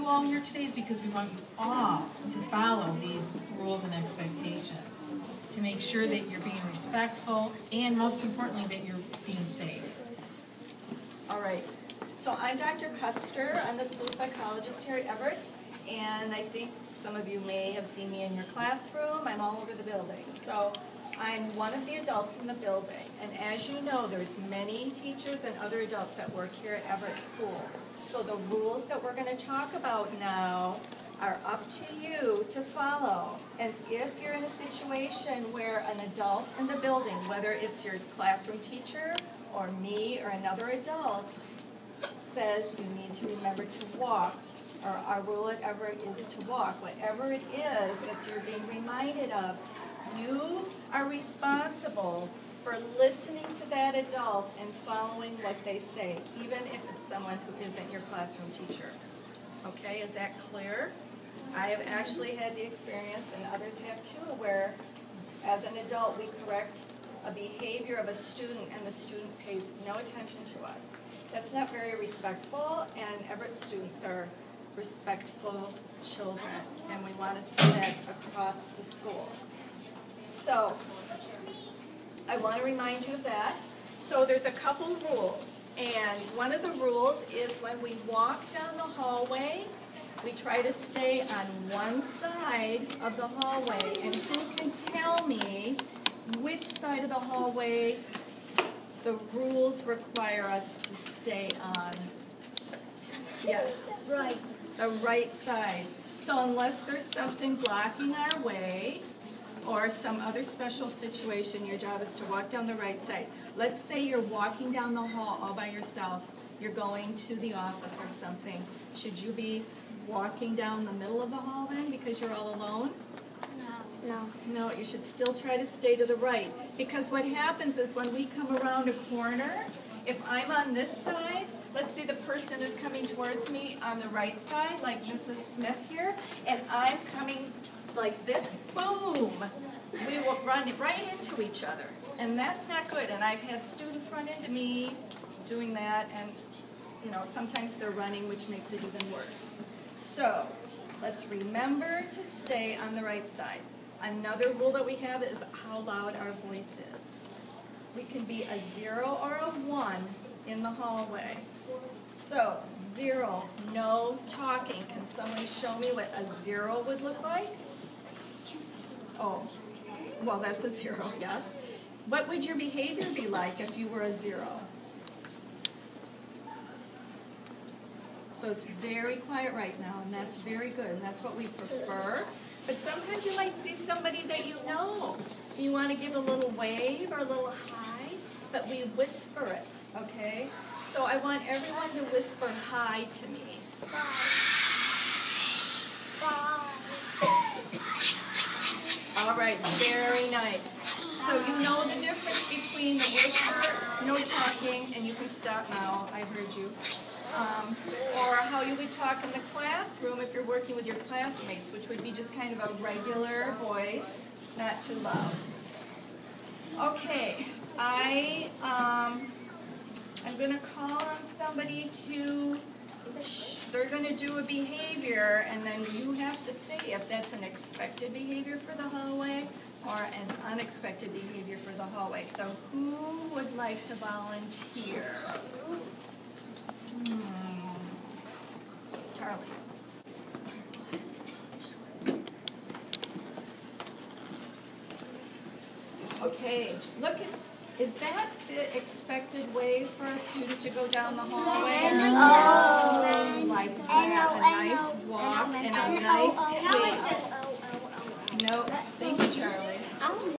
all here today is because we want you all to follow these rules and expectations, to make sure that you're being respectful and most importantly that you're being safe. All right. So I'm Dr. Custer. I'm the school psychologist here at Everett, and I think some of you may have seen me in your classroom. I'm all over the building. So I'm one of the adults in the building, and as you know, there's many teachers and other adults that work here at Everett School. So the rules that we're going to talk about now are up to you to follow. And if you're in a situation where an adult in the building, whether it's your classroom teacher or me or another adult, says you need to remember to walk, or our rule at Everett is to walk, whatever it is that you're being reminded of, you are responsible for listening to that adult and following what they say, even if it's someone who isn't your classroom teacher. Okay, is that clear? I have actually had the experience, and others have too, where as an adult we correct a behavior of a student and the student pays no attention to us. That's not very respectful, and Everett students are respectful children, and we want to see that across the school. So, I want to remind you of that. So there's a couple rules, and one of the rules is when we walk down the hallway, we try to stay on one side of the hallway, and who can tell me which side of the hallway the rules require us to stay on? Yes. Right. The right side. So unless there's something blocking our way or some other special situation, your job is to walk down the right side. Let's say you're walking down the hall all by yourself. You're going to the office or something. Should you be walking down the middle of the hall then because you're all alone? No, you should still try to stay to the right, because what happens is when we come around a corner, if I'm on this side, let's say the person is coming towards me on the right side, like Mrs. Smith here, and I'm coming like this, boom, we will run right into each other, and that's not good. And I've had students run into me doing that, and you know, sometimes they're running, which makes it even worse. So let's remember to stay on the right side. Another rule that we have is how loud our voice is. We can be a 0 or a 1 in the hallway. So 0, no talking. Can someone show me what a 0 would look like? Oh, well, that's a 0, yes. What would your behavior be like if you were a 0? So it's very quiet right now, and that's very good, and that's what we prefer. But sometimes you might see somebody that you know. You want to give a little wave or a little hi, but we whisper it, okay? So I want everyone to whisper hi to me. All right, very nice. So you know the difference between the whisper, no talking, and you can stop now, I heard you. Or how you would talk in the classroom if you're working with your classmates, which would be just kind of a regular voice, not too loud. Okay, I'm going to call on somebody to, they're going to do a behavior, and then you have to say if that's an expected behavior for the hallway or an unexpected behavior for the hallway. So who would like to volunteer? Charlie. Okay, look at, is that the expected way for a student to go down the hallway? Like that, a nice walk and a nice